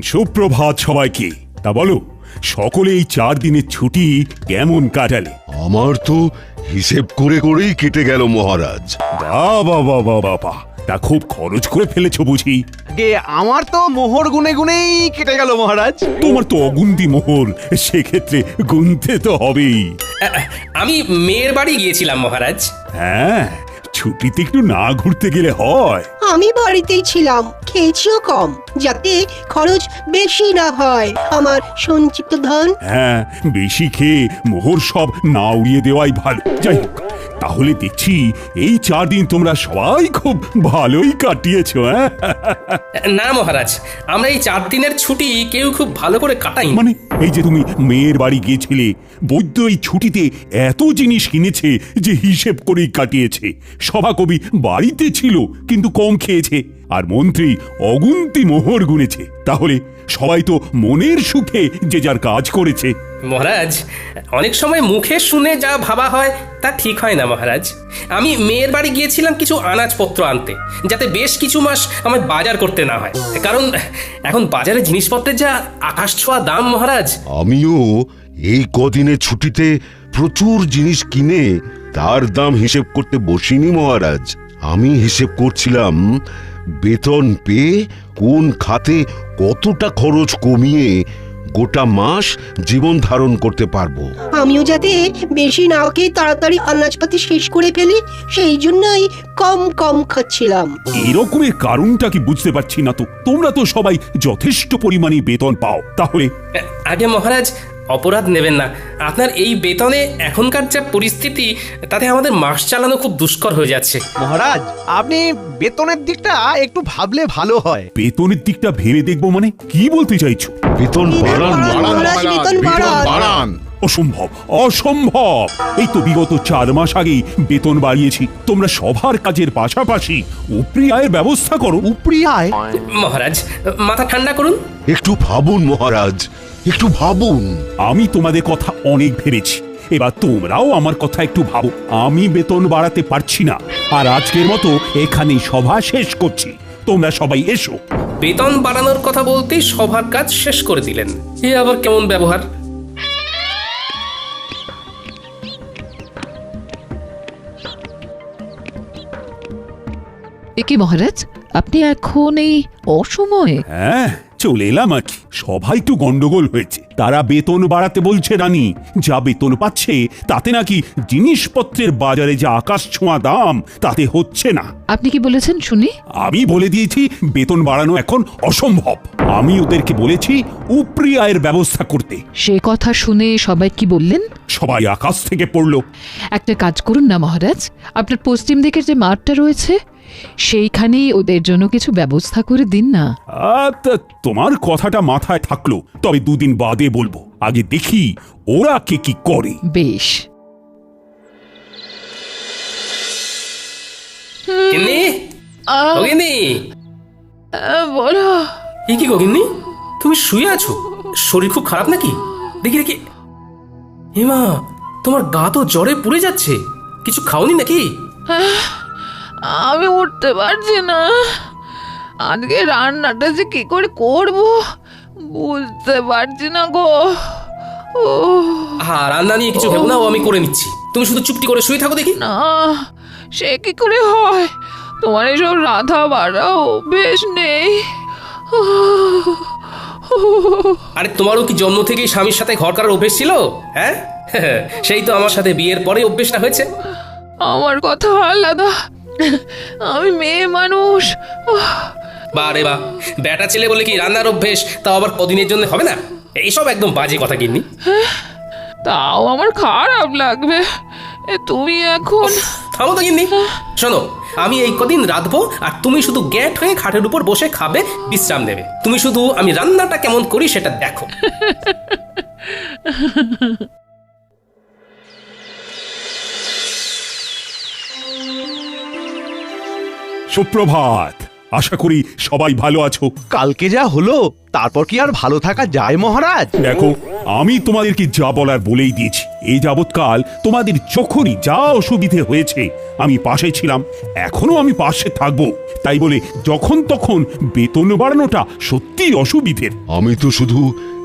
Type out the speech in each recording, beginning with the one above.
সুপ্রভাত সবাইকে। তা বলো, সকলে এই 4 দিনের ছুটি কেমন কাটালে? আমার তো হিসেব করে করেই কেটে গেল মহারাজ। বাবা বাবা বাবা, তা খুব খরচ করে ফেলেছো বুঝি? আমার তো মোহর গুনে গুনেই কেটে গেল মহারাজ। তোমার তো অগুন্তি মোহর, সেক্ষেত্রে গুনতে তো হবেই। আমি মেয়ের বাড়ি গিয়েছিলাম মহারাজ। হ্যাঁ, ছুটিতে একটু না ঘুরতে গেলে হয়? আমি বাড়িতেই ছিলাম, খেয়েছিও কম, যাতে খরচ বেশি না হয় আমার সঞ্চিত ধন। হ্যাঁ, বেশি খেয়ে মোহর সব না উড়িয়ে দেওয়াই ভালো। যাই হোক, তাহলে দেখছি এই 4 দিন তোমরা সবাই খুব ভালোই কাটিয়েছো। হ্যাঁ, না মহারাজ, আমরা এই 4 দিনের ছুটি কেউ খুব ভালো করে কাটাই। মানে এই যে তুমি মেয়ের বাড়ি গিয়েছিলে, বৈদ্য এই ছুটিতে এত জিনিস কিনেছে যে হিসেব করেই কাটিয়েছে। সভাকবি বাড়িতে ছিল কিন্তু কম খেয়েছে, আর মন্ত্রী অগুন্তি মোহর গুনেছে। তাহলে সবাই তো মনের সুখে যে যার কাজ করেছে। মহারাজ, অনেক সময় মুখে শুনে যা ভাবা হয় তা ঠিক হয় না মহারাজ। আমি মেয়ের বাড়ি গিয়েছিলাম কিছু আনাজপত্র আনতে, যাতে বেশ কিছু মাস আমার বাজার করতে না হয়। কারণ এখন বাজারে জিনিসপত্রের যা আকাশ ছোঁয়া দাম মহারাজ। আমিও এই কদিনের ছুটিতে প্রচুর জিনিস কিনে তার দাম হিসেব করতে বসিনি মহারাজ। আমি হিসেব করছিলাম বেতন পেয়ে কোন খাতে কতটা খরচ কমিয়ে গোটা মাস জীবন ধারণ করতে পারবো। আমিও যাতে বেশি না খেয়ে তাড়াতাড়ি আনাজপাতি শেষ করে ফেলি, সেই জন্যই কম কম খাচ্ছিলাম। এরকমের কারণটা কি বুঝতে পারছি না তো। তোমরা তো সবাই যথেষ্ট পরিমাণে বেতন পাও, তাহলে? আগে মহারাজ, অপরাধ নেবেন না। আপনার এই বেতনে এখনকার যা পরিস্থিতি, তাতে আমাদের মাস চালানো খুব দুষ্কর হয়ে যাচ্ছে। মহারাজ, আপনি বেতনের দিকটা একটু ভাবলে ভালো হয়। বেতনের দিকটা ভেবে দেখবো মানে কি বলতে চাইছো? বেতন বাড়ান, মহারাজ, বেতন বাড়ান। অসম্ভব, অসম্ভব। এই তো বিগত 4 মাস আগেই বেতন বাড়িয়েছি। তোমরা সবার কাজের পাশাপাশি উপরি আয়ের ব্যবস্থা করো। উপরি আয়? মহারাজ, মাথা ঠান্ডা করুন। একটু ভাবুন মহারাজ, একটু ভাবুন। আমি তোমাদের কথা অনেক ভেবেছি, এবার তোমরাও আমার কথা একটু ভাবো। আমি বেতন বাড়াতে পারছি না, আর আজকের মতো এখানেই সভা শেষ করছি। তোমরা সবাই এসো। বেতন বাড়ানোর কথা বলতেই সবার কাজ শেষ করে দিলেন। এ আবার কেমন ব্যবহার? একি মহারাজ, আপনি এখন এই অসময়ে? হ্যাঁ, চলে এলাম আর কি। সবাই একটু গন্ডগোল হয়েছে। তারা বেতন বাড়াতে বলছে রানী। যা বেতন পাচ্ছে তাতে নাকি জিনিসপত্রের বাজারে যা আকাশ ছোঁয়া দাম, তাতে হচ্ছে না। আপনি কি বলেছেন শুনি? আমি বলে দিয়েছি বেতন বাড়ানো এখন অসম্ভব। আমি ওদেরকে বলেছি উপরি আয়ের ব্যবস্থা করতে। সে কথা শুনে সবাই কি বললেন? সবাই আকাশ থেকে পড়লো। একটা কাজ করুন না মহারাজ, আপনার পশ্চিম দিকের যে মাঠটা রয়েছে সেইখানেই ওদের জন্য কিছু ব্যবস্থা করে দিন না। তোমার কথাটা মাথায় থাকলো, তবে 2 দিন বাদে বলবো। আগে দেখি ওরা কে কি করে। বেশ। গিন্নি, ও গিন্নি। বলো। এ কি গো গিন্নি, তুমি শুয়ে আছো? শরীর খুব খারাপ নাকি? দেখি দেখি। হেমা, তোমার গা তো জ্বরে পুড়ে যাচ্ছে। কিছু খাওনি নাকি? আমি উঠতে পারছি না। আজকে রান্নাটা যে কি করে করব বুঝতে পারছি না গো। হ্যাঁ, রান্না নিয়ে কিছু ভেবো না, ও আমি করে নিচ্ছি। তুমি শুধু চুপটি করে শুয়ে থাকো দেখি। না, সে কি করে হয়? তোমার এসব রাধা বাড়া অভ্যেস নেই। আরে তোমারও কি জন্ম থেকেই স্বামীর সাথে ঘর করার অভ্যেস ছিল? হ্যাঁ, সেই তো আমার সাথে বিয়ের পরে অভ্যেসটা হয়েছে। আমার কথা আলাদা, আমি মেয়ে মানুষ। বারে বা, বেটা ছেলে বলে কি রান্নার অভ্যেস তাও আবার কদিনের জন্য হবে না? এইসব একদম বাজে কথা গিন্নি। তাও আমার খারাপ লাগবে। তুমি এখন থামো তো গিন্নি। শোনো, আমি এই কদিন রাঁধবো, আর তুমি শুধু গ্যাট হয়ে খাটের উপর বসে খাবে, বিশ্রাম নেবে। তুমি শুধু আমি রান্নাটা কেমন করি সেটা দেখো। সুপ্রভাত। আশা করি সবাই ভালো আছো। কালকে যা হলো তারপর কি আর ভালো থাকা যায় মহারাজ? দেখো, আমি তোমাদেরকে যা বলার বলেই দিয়েছি। এই যাবৎকাল তোমাদের যখনই যা অসুবিধে হয়েছে আমি পাশে ছিলাম, এখনো আমি পাশে থাকবো। তাই বলে যখন তখন বেতন বাড়ানোটা সত্যিই অসুবিধের। আমি তো শুধু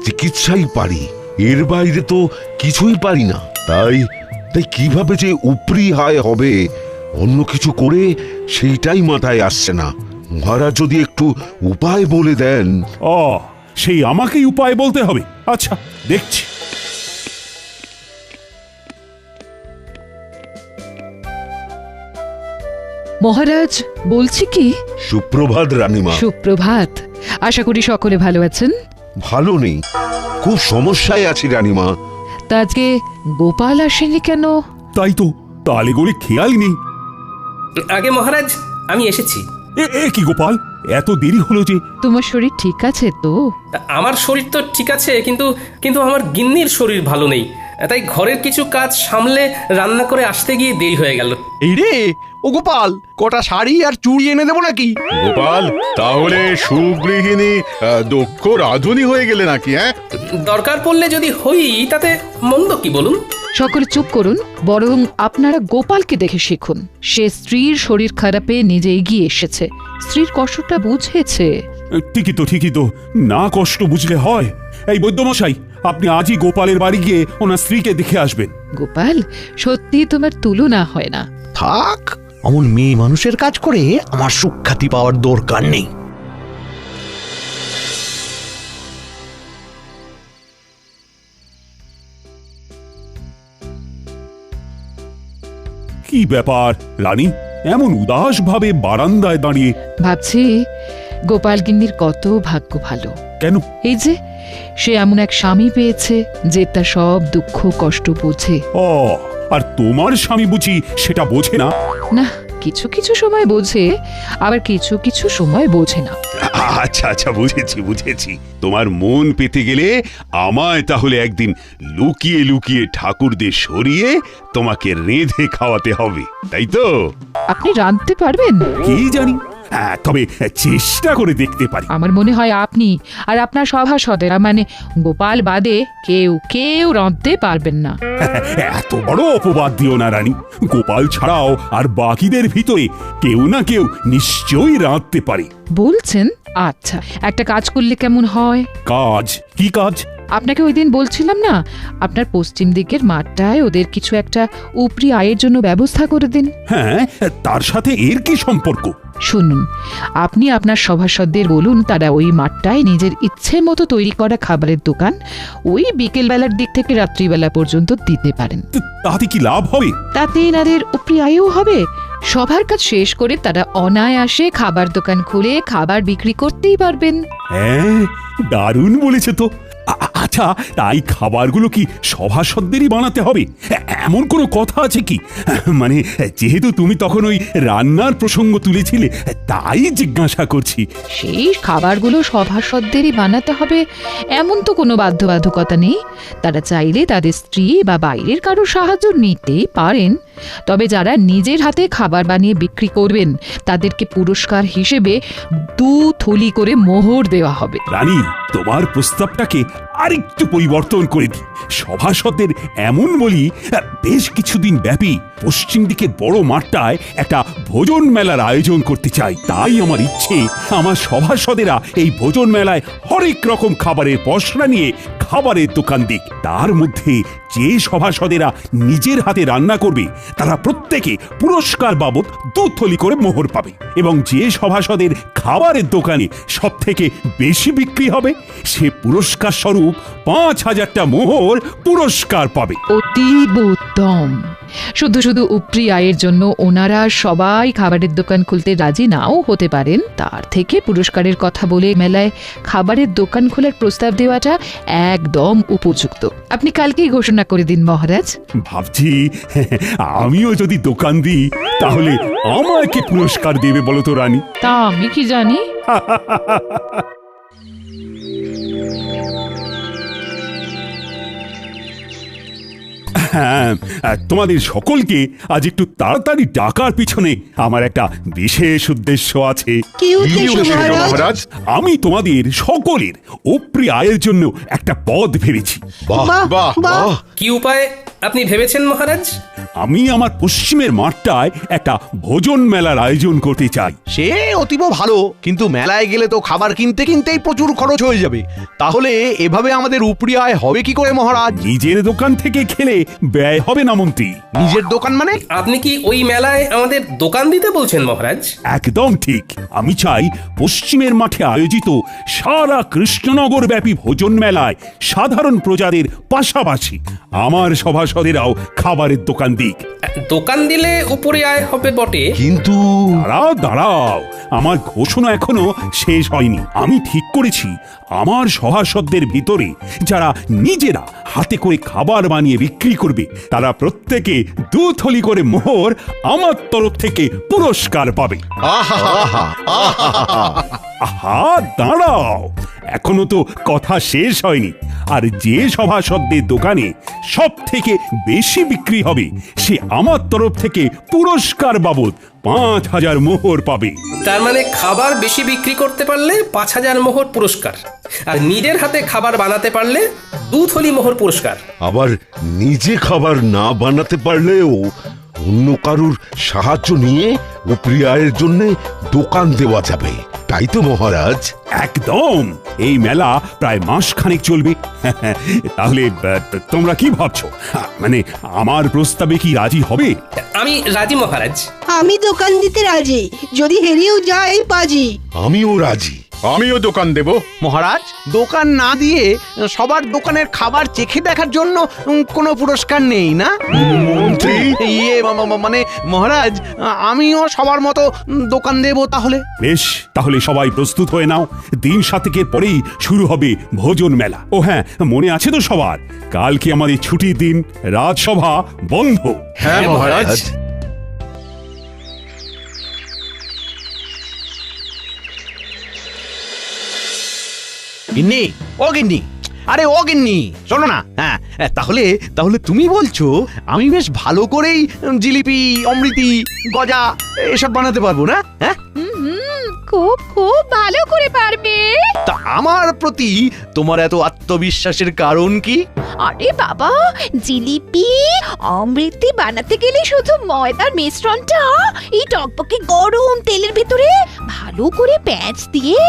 চিকিৎসাই পারি, এর বাইরে তো কিছুই পারি না। তাই তাই কিভাবে যে উপরি আয় হবে অন্য কিছু করে সেইটাই মাথায় আসছে না। মহারাজ যদি একটু উপায় বলে দেন। সেই আমাকেই উপায় বলতে হবে? আচ্ছা, দেখছি। মহারাজ, বলছি কি, সুপ্রভাত রানীমা। সুপ্রভাত। আশা করি সকলে ভালো আছেন। ভালো নেই, খুব সমস্যায় আছি রানীমা। তা আজকে গোপাল আসেনি কেন? তাই তো, তালে গড়ে খেয়ালই নেই। আগে মহারাজ, আমি এসেছি। এ কি গোপাল, এত দেরি হলো যে? তোমার শরীর ঠিক আছে তো? আমার শরীর তো ঠিক আছে, কিন্তু কিন্তু আমার গিন্নির শরীর ভালো নেই। তাই ঘরের কিছু কাজ সামলে রান্না করে আসতে গিয়ে দেরি হয়ে গেল। এই রে ও গোপাল, কটা শাড়ি আর চুড়ি এনে দেবো নাকি? গোপাল, তাহলে সুগৃহিণী দক্ষ রাধুনী হয়ে গেলে নাকি? দরকার পড়লে যদি হই তাতে মন্দ কি বলুন? সকলে চুপ করুন, বরং আপনারা গোপালকে দেখে শিখুন। সে স্ত্রীর শরীর খারাপে নিজে এগিয়ে এসেছে, স্ত্রীর কষ্টটা বুঝেছে। ঠিকই তো, না কষ্ট বুঝলে হয়? এই বৈদ্যমশাই, আপনি আজই গোপালের বাড়ি গিয়ে ওনার স্ত্রীকে দেখে আসবেন। গোপাল, সত্যি তোমার তুলনা হয় না। থাক, অমন মেয়ে মানুষের কাজ করে আমার সুখ্যাতি পাওয়ার দরকার নেই। কি ব্যাপার রানী, এমন উদাস ভাবে বারান্দায় দাঁড়িয়ে? ভাবছি গোপাল গিন্নির কত ভাগ্য ভালো। কেন? এই যে সে এমন এক স্বামী পেয়েছে যে তার সব দুঃখ কষ্ট বোঝে। আর তোমার স্বামী বুঝি সেটা বোঝে না? না, কিছু কিছু সময় বোঝে, আবার কিছু কিছু সময় বোঝে না। আচ্ছা, বুঝেছি। তোমার মন পেতে গেলে আমায় তাহলে একদিন লুকিয়ে লুকিয়ে ঠাকুরদের সরিয়ে তোমাকে রেঁধে খাওয়াতে হবে, তাই তো? আপনি রাঁধতে পারবেন? কি জানি, তবে চেষ্টা করে দেখতে পারি। আমার মনে হয় আপনি আর আপনার সভাসদেরা, মানে গোপাল বাদে কেউ রাঁধতে পারবেন না। এত বড় অপবাদ দিও না রানী। গোপাল ছাড়াও আর বাকিদের ভিতরে কেউ না কেউ নিশ্চয়ই রাঁধতে পারে। বলছেন? আচ্ছা, একটা কাজ করলে কেমন হয়? কাজ? কি কাজ? আপনাকে ওই দিন বলছিলাম না, আপনার পশ্চিম দিকের মাঠটায় ওদের কিছু একটা উপরি আয়ের জন্য ব্যবস্থা করে দিন। হ্যাঁ, তার সাথে এর কি সম্পর্ক? শুনুন, আপনি আপনার সভাসদদের বলুন তারা ওই মাঠটায় নিজের ইচ্ছে মতো তৈরি করা খাবারের দোকান ওই বিকেলবেলার দিক থেকে রাত্রিবেলা পর্যন্ত দিতে পারেন। তাতে কি লাভ হবে? তাতে এনাদের উপরি আয়ও হবে। সবার কাজ শেষ করে তারা অনায়াসে খাবার দোকান খুলে খাবার বিক্রি করতেই পারবেন। হ্যাঁ, দারুণ বলেছে তো। আচ্ছা, তাই খাবারগুলো কি সভাসদেরই বানাতে হবে? এমন কোনো কথা আছে কি? মানে যেহেতু তুমি তখন ওই রান্নার প্রসঙ্গ তুলেছিলে, তাই জিজ্ঞাসা করছি। সেই খাবারগুলো সভাসদেরই বানাতে হবে এমন তো কোনো বাধ্যবাধকতা নেই। তারা চাইলে তাদের স্ত্রী বা বাইরের কারো সাহায্য নিতেই পারেন। তবে যারা নিজের হাতে খাবার বানিয়ে বিক্রি করবেন তাদেরকে পুরস্কার হিসেবে 2 থলি করে মোহর দেওয়া হবে। রানী, তোমার প্রস্তাবটাকে আরেকটু পরিবর্তন করে দিই। সভাসদের এমন বলি, বেশ কিছুদিন ব্যাপী পশ্চিম দিকের বড় মাঠটায় একটা ভোজন মেলার আয়োজন করতে চাই। তাই আমার ইচ্ছে, আমার সভাসদেরা এই ভোজন মেলায় হরেক রকম খাবারের পসরা নিয়ে খাবারের দোকান দিক। তার মধ্যে যে সভাসদেরা নিজের হাতে রান্না করবে তারা প্রত্যেকে পুরস্কার বাবদ 2 থলি করে মোহর পাবে, এবং যে সভাসদের খাবারের দোকানে সব থেকে বেশি বিক্রি হবে সে পুরস্কার স্বরূপ 5000টা মোহর পুরস্কার পাবে। অতীব উত্তম। শুধু শুধু উপরি আয়ের জন্য ওনারা সবাই খাবারের দোকান খুলতে রাজি নাও হতে পারেন, তার থেকে পুরস্কারের কথা বলে মেলায় খাবারের দোকান খোলার প্রস্তাব দেওয়াটা একদম উপযুক্ত। আপনি কালকেই ঘোষণা করে দিন মহারাজ। ভাবছি আমিও যদি দোকান দিই তাহলে আমাকে পুরস্কার দেবে বলো তো রানী? তা আমি কি জানি। হ্যাঁ, তোমাদের সকলকে আজ একটু তাড়াতাড়ি ডাকার পিছনে আমার একটা বিশেষ উদ্দেশ্য আছে। কি উদ্দেশ্য মহারাজ? আমি তোমাদের সকলের উপরি আয়ের জন্য একটা পদ ভেবেছি। বাহ বাহ, বাহ বাহ। বাহ। কি উপায় আপনি ভেবেছেন মহারাজ? আমি আমার পশ্চিমের মাঠটায় একটা ভোজন মেলার আয়োজন করতে চাই। সে অতীব ভালো, কিন্তু মেলায় গেলে তো খাবার কিনতে কিনতেই প্রচুর খরচ হয়ে যাবে। তাহলে এভাবে আমাদের উপরি আয় হবে কি করে মহারাজ? নিজের দোকান থেকে খেলে ব্যয় হবে না মন্ত্রী। নিজের দোকান মানে? আপনি কি ওই মেলায় আমাদের দোকান দিতে বলছেন মহারাজ? একদম ঠিক। আমি চাই পশ্চিমের মাঠে আয়োজিত সারা কৃষ্ণনগর ব্যাপী ভোজন মেলায় সাধারণ প্রজাদের পাশাপাশি আমার সভাসদেরাও খাবারের দোকান দিক। দোকান দিলে উপরে আয় হবে বটে, কিন্তু দাঁড়াও, আমার ঘোষণা এখনো শেষ হয়নি। আমি ঠিক করেছি আমার সভাসদদের ভিতরে যারা নিজেরা হাতে করে খাবার বানিয়ে বিক্রি করবে তারা প্রত্যেকে 2 থলি করে মোহর আমার তরফ থেকে পুরস্কার পাবে। আহা, দাঁড়াও, এখনো তো কথা শেষ হয়নি। আর যে সভাসদদের দোকানে সব থেকে বেশি বিক্রি হবে সে আমার তরফ থেকে পুরস্কার বাবদ 5000 মোহর পাবে। তার মানে খাবার বেশি বিক্রি করতে পারলে 5000 মোহর পুরস্কার, আর নিজের হাতে খাবার বানাতে পারলে 2 থলি মোহর পুরস্কার। আবার নিজে খাবার না বানাতে পারলেও অন্য কারুর সাহায্য নিয়ে উপরি আয়ের জন্য দোকান দেওয়া যাবে, তাই তো মহারাজ? একদম। এই মেলা প্রায় মাসখানেক চলবে। তাহলে তোমরা কি ভাবছো? মানে আমার প্রস্তাবে কি রাজি হবে? আমি রাজি মহারাজ। আমি দোকান দিতে রাজি, যদি হেরেও যাই বাজি। আমিও রাজি। আমিও দোকান দেব। মহারাজ, দোকান না দিয়ে সবার দোকানের খাবার চেখে দেখার জন্য কোনো পুরস্কার নেই না? মন্ত্রী, মানে মহারাজ, আমিও সবার মতো দোকান দেব তাহলে। বেশ, তাহলে সবাই প্রস্তুত হয়ে নাও। দিন 7 পরেই শুরু হবে ভোজন মেলা। ও হ্যাঁ, মনে আছে তো সবার, কালকে আমাদের ছুটির দিন, রাজসভা বন্ধ। হ্যাঁ মহারাজ। গিন্নি, ও গিন্নি, আরে ও গিন্নি, শোনো না। হ্যাঁ, তাহলে তাহলে তুমি বলছো আমি বেশ ভালো করেই জিলিপি, অমৃতি, গজা এসব বানাতে পারবো না? হ্যাঁ, খুব খুব ভালো করে পারবে। তা আমার প্রতি তোমার এত আত্মবিশ্বাসের কারণ কি? আরে বাবা, জিলিপি অমৃতি বানাতে গেলে শুধু ময়দার মিশ্রণটা এই টকবকে গরম তেলের ভিতরে ভালো করে প্যাঁচ দিয়ে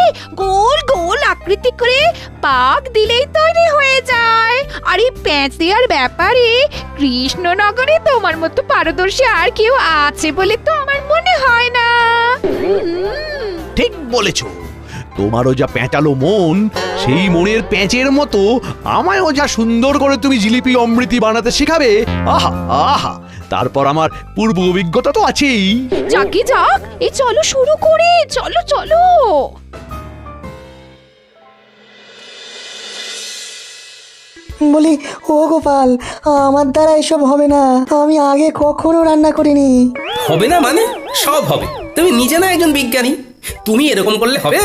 গোল গোল আকৃতি করে পাক দিলেই তৈরি হয়ে যায়। আর এই প্যাঁচ দেওয়ার ব্যাপারে কৃষ্ণনগরে তোমার মতো পারদর্শী আর কেউ আছে বলে তো আমার মনে হয় না। ঠিক বলেছো। তোমারও যা প্যাঁচালো মন, সেই মনের প্যাঁচের মতো আমায়ও যা সুন্দর করে তুমি জিলিপি অমৃতি বানাতে শেখাবে। আহা আহা, তারপর আমার পূর্ব অভিজ্ঞতা তো আছেই। যাকে যাক, এই চলো শুরু করে, চলো চলো। বলি, ও গোপাল, আমার দ্বারা এসব হবে না। আমি আগে কখনো রান্না করিনি। হবে না মানে? সব হবে। তুমি নিজে না একজন বিজ্ঞানী, তুমি এরকম করলে হবে?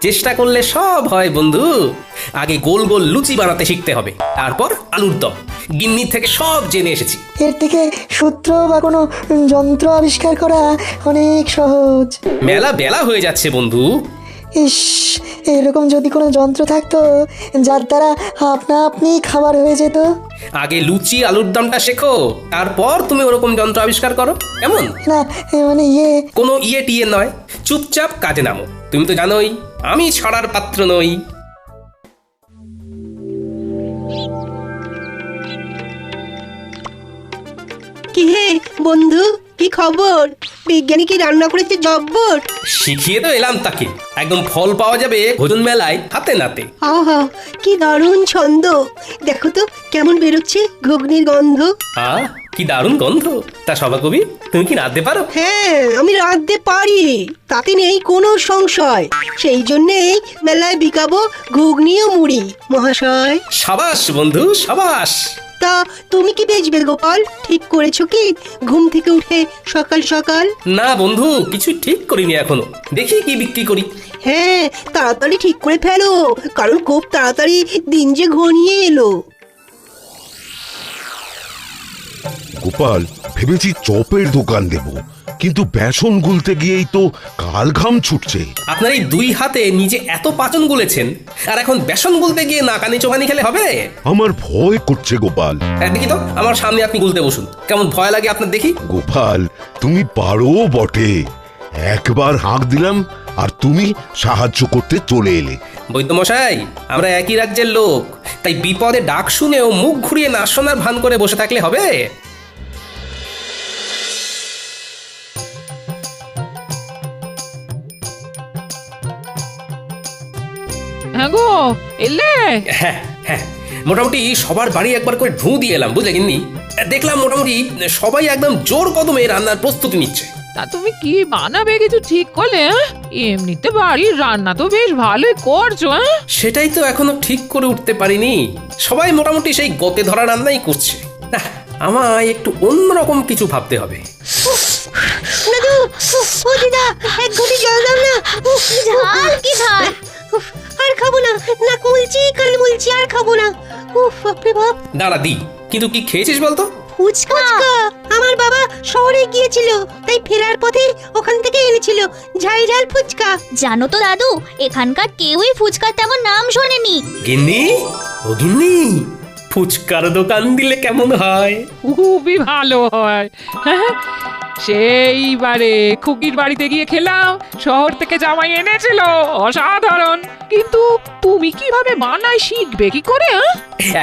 চেষ্টা করলে সব হয় বন্ধু। আগে গোল গোল লুচি বানাতে শিখতে হবে, তারপর আলুর দম। গিন্নি থেকে সব জেনে এসেছি। এর থেকে সূত্র বা কোনো যন্ত্র আবিষ্কার করা অনেক সহজ। মেলা বেলা হয়ে যাচ্ছে বন্ধু। ইস, এরকম যদি কোনো যন্ত্র থাকতো যার দ্বারা আপনা আপনি খাবার হয়ে যেত। আগে লুচি আলুর দমটা শেখো, তারপর তুমি ওরকম যন্ত্র আবিষ্কার করো, কেমন? না, মানে কোনো ইয়ে টিয়ে নয়, চুপচাপ কাজে নামো। তুমি তো জানোই আমি ছড়ার পাত্র নই। কি হে বন্ধু, কি খবর? বিজ্ঞানী কি রান্না করেছে জব্বর? শিখিয়ে তো এলাম তাকে, একদম ফল পাওয়া যাবে ভোজন মেলায় হাতে নাতে। আহা, কি দারুণ ছন্দ! দেখো তো কেমন বেরোচ্ছে ঘুগনির গন্ধ। কি দারুণ গন্ধ! তা সভা কবি, তুমি কি নাচতে পারো? হ্যাঁ, আমি রাঁধতে পারি, তাতে নেই কোনো সংশয়। সেই জন্যেই মেলায় বিকাবো ঘুগনি ও মুড়ি মহাশয়। সাবাস বন্ধু, সাবাস। তা তুমি কি বেচবে গোপাল? ঠিক করেছো কি ঘুম থেকে উঠে সকাল সকাল? না বন্ধু, কিছু ঠিক করিনি এখনো, দেখি কি বিক্রি করি। হ্যাঁ, তাড়াতাড়ি ঠিক করে ফেলো, কারণ খুব তাড়াতাড়ি দিন যে ঘনিয়ে এলো। গোপাল, ভেবেছি চপের দোকান দেব, কিন্তু বেসন গুলতে গিয়েই তো কাল ঘাম ছুটছে। আপনার এই দুই হাতে নিজে এত পাচন গুলেছেন, আর এখন বেসন গুলতে গিয়ে নাকানি চোখানি খেলে হবে? আমার ভয় করছে গোপাল। দেখি তো, আমার সামনে আপনি গুলতে বসুন, কেমন ভয় লাগে আপনার দেখি। গোপাল, তুমি পারো বটে। একবার হাঁক দিলাম আর তুমি সাহায্য করতে চলে এলে। বৈদ্যমশাই, আমরা একই রাজ্যের লোক, তাই বিপদে ডাক শুনেও মুখ ঘুরিয়ে না শোনার ভান করে বসে থাকলে হবে? হ্যাঁ গো, এলে? হ্যাঁ হ্যাঁ, মোটামুটি সবার বাড়ি একবার করে ঢু দিয়ে এলাম, বুঝলে গিন্নি। দেখলাম মোটামুটি সবাই একদম জোর কদমে রান্নার প্রস্তুতি নিচ্ছে। তা তুমি কি বানাবে কিছু ঠিক করলে? এমনিতে বাড়ির রান্না তো বেশ ভালোই করছো। সেটাই তো এখনো ঠিক করে উঠতে পারিনি। সবাই মোটামুটি সেই গতে ধরা রান্নাই করছে। না, আমায় একটু অন্যরকম কিছু ভাবতে হবে। দাদু, ও দিদা, এক ঘটি জল দাও না। ঝাল কি ঝাল! আর খাবো না, না কুলছি কাল মুলছি, আর খাবো না। উফ, বাপরে বাপ। দাঁড়া দি, কিন্তু কি খেয়েছিস বলতো? ফুচকা। আমার বাবা শহরে গিয়েছিল, তাই ফেরার পথে ওখান থেকে এনেছিল ঝাল ঝাল ফুচকা। জানো তো দাদু, এখানকার কেউই ফুচকার তেমন নাম শোনেনি। গিন্নি, ও গিন্নি, ফুচকার দোকান দিলে কেমন হয়? খুবই ভালো হয়। সেইবারে খুকির বাড়িতে গিয়ে খেলাম, শহর থেকে জামাই এনেছিল, অসাধারণ। কিন্তু তুমি কিভাবে বানাই শিখবে কি করে?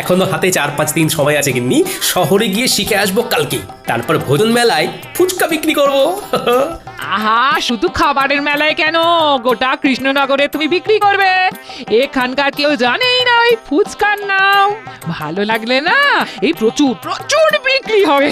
এখনো হাতে 4-5 দিন সময় আছে গিন্নি। শহরে গিয়ে শিখে আসবো কালকে, তারপর ভোজন মেলায় ফুচকা বিক্রি করবো। আহা, শুধু খাবারের মেলায় কেন, গোটা কৃষ্ণনগরে তুমি বিক্রি করবে। এখানকার কেউ জানেই না ওই ফুচকার নাম। ভালো লাগলে না, এই প্রচুর প্রচুর বিক্রি হবে।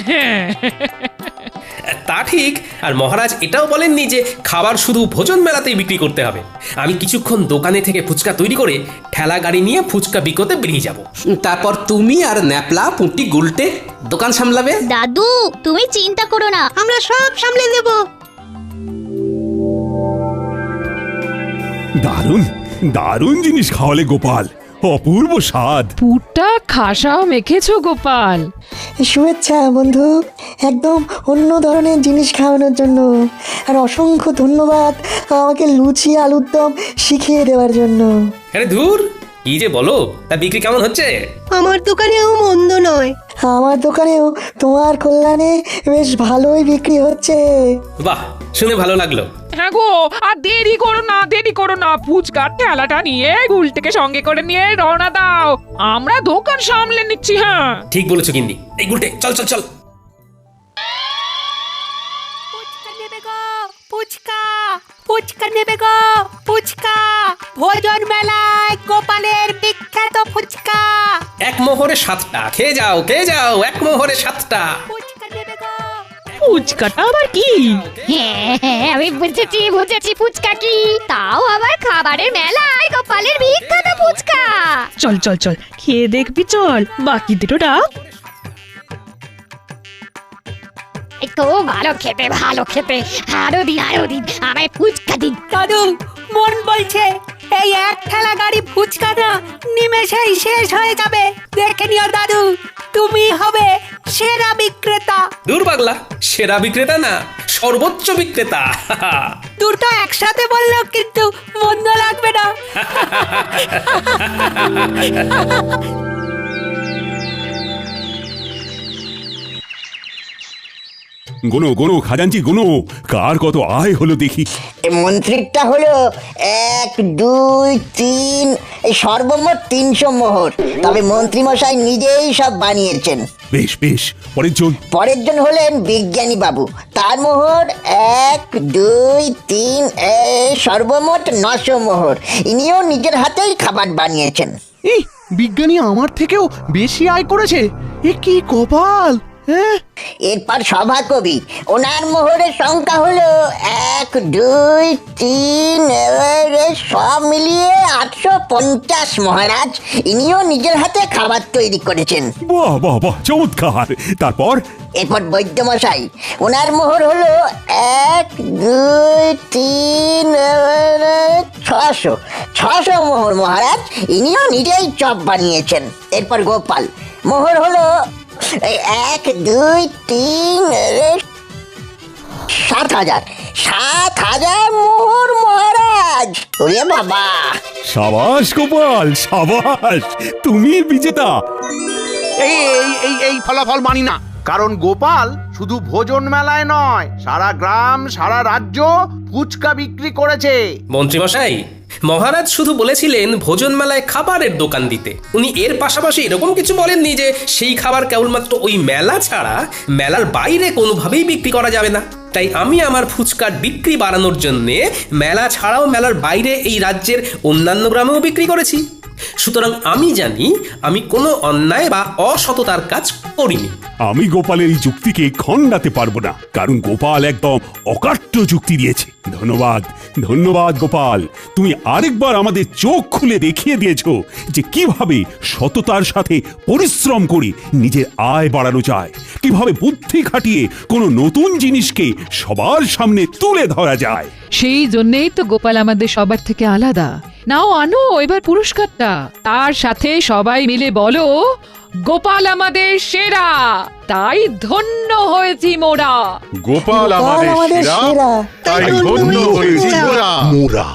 তা ঠিক। আর মহারাজ এটাও বলেননি যে খাবার শুধু ভোজন মেলাতেই বিক্রি করতে হবে। আমি কিছুক্ষণ দোকানে থেকে ফুচকা তৈরি করে ঠেলা গাড়ি নিয়ে ফুচকা বিকোতে বেরিয়ে যাব। তারপর তুমি আর ন্যাপলা পুঁটি গুলটে দোকান সামলাবে। দাদু, তুমি চিন্তা করো না, আমরা সব সামলে দেব। দারুণ দারুণ জিনিস খাওয়ালে গোপাল, অপূর্ব স্বাদ। পুরটা খাসাও মেখেছো গোপাল। শুভেচ্ছা বন্ধু, একদম অন্য ধরনের জিনিস খাওয়ানোর জন্য। আর অসংখ্য ধন্যবাদ আমাকে লুচি আলুর দম শিখিয়ে দেওয়ার জন্য। আরে ধুর, কি যে বলো। তা বিক্রি কেমন হচ্ছে? আমার দোকানেও মন্দ নয়। আমার দোকানেও তোমার কল্যাণে বেশ ভালোই বিক্রি হচ্ছে। বাহ, শুনে ভালো লাগলো। হ্যাঁ গো, আর দেরি করো না, দেরি করো না। ফুচকার ঠেলাটা নিয়ে গুলটিকে সঙ্গে করে নিয়ে রওনা দাও, আমরা দোকান সামলে নিচ্ছি। হ্যাঁ, ঠিক বলেছো গিন্নি। এই গুলটে, চল চল চল। ফুচকা নেবে গো, ফুচকা, ফুচকা নেবে গো, ফুচকা। ভোজন মেলায় গোপালের বিখ্যাত ফুচকা। এক মোহরে 7টা, খেয়ে যাও খেয়ে যাও, এক মোহরে 7টা। ফুচকা নেবে গো। ফুচকাটা আবার কি? হ্যাঁ, আমি বুঝেছি বুঝেছি, ফুচকা কি। তাও আবার খাবারের মেলায় গোপালের বিখ্যাত ফুচকা। চল চল চল, খেয়ে দেখবি চল, বাকি দুটো ডাক। একটু ভালো খেতে, ভালো খেতে। আরো দিন, আরো দিন, আমায় ফুচকা দিন। দাদু, মন বলছে এই এক ঠেলা গাড়ি ফুচকা না নিমেষেই শেষ হয়ে যাবে। দেখে নিও দাদু, তুমি হবে সেরা বিক্রেতা। দূর পাগলা, সেরা বিক্রেতা না, সর্বোচ্চ বিক্রেতা। দুটো একসাথে বললো কিন্তু মন্দ লাগবে না। গোনো গোনো খাজাঞ্চি গোনো, কার কত আয় হলো দেখি। মন্ত্রীরটা হলো 1, 2, 3, এই সর্বমোট 300 মোহর। তবে মন্ত্রী মশাই নিজেই সব বানিয়েছেন। বেশ বেশ, পরের জন। পরের জন হলেন বিজ্ঞানী বাবু, তার মোহর 1, 2, 3, সর্বমোট 900 মোহর। ইনিও নিজের হাতেই খাবার বানিয়েছেন। এই বিজ্ঞানী আমার থেকেও বেশি আয় করেছে, এ কি কপাল। এরপর সভাকবি, ওনার মোহরের সংখ্যা হলো 1, 2, 3, সব মিলিয়ে 850 মহারাজ। ইনিও নিজের হাতে খাবার তৈরি করেছেন। বাহ বাহ বাহ, চমৎকার। তারপর? এরপর বৈদ্যমশাই, ওনার মোহর হলো 1, 2, 3, 600 মোহর মহারাজ। ইনিও নিজেই চপ বানিয়েছেন। এরপর গোপাল, মোহর হলো এই 1 2 3 7,000 7,000 মোহর মহারাজ। ওরে বাবা! সাবাস গোপাল সাবাস, তুমি বিজেতা। এই এই এই এই ফলাফল মানি না, কারণ গোপাল শুধু ভোজন মেলায় নয়, সারা গ্রাম সারা রাজ্য ফুচকা বিক্রি করেছে। মন্ত্রীমশাই, মহারাজ শুধু বলেছিলেন ভোজন মেলায় খাবারের দোকান দিতে। উনি এর পাশাপাশি এরকম কিছু বলেননি যে সেই খাবার কেবলমাত্র ওই মেলা ছাড়া মেলার বাইরে কোনোভাবেই বিক্রি করা যাবে না। তাই আমি আমার ফুচকার বিক্রি বাড়ানোর জন্যে মেলা ছাড়াও মেলার বাইরে এই রাজ্যের অন্যান্য গ্রামেও বিক্রি করেছি। সুতরাং আমি জানি আমি কোনো অন্যায় বা অসততার কাজ করিনি। আমি গোপালের এই যুক্তিকে খণ্ডাতে পারবো না, কারণ গোপাল একদম অকাট্য যুক্তি দিয়েছে। ধন্যবাদ ধন্যবাদ গোপাল, তুমি আরেকবার আমাদের চোখ খুলে দেখিয়ে দিয়েছো যে কিভাবে সততার সাথে পরিশ্রম করে নিজের আয় বাড়ানো যায়, কিভাবে বুদ্ধি খাটিয়ে কোনো নতুন জিনিসকে সবার সামনে তুলে ধরা যায়। সেই জন্যেই তো গোপাল আমাদের সবার থেকে আলাদা। নাও আনো এবার পুরস্কারটা, তার সাথে সবাই মিলে বলো গোপাল আমাদের সেরা, তাই ধন্য হয়েছি মোরা। গোপাল আমাদের সেরা, তাই ধন্য হয়েছি মোরা।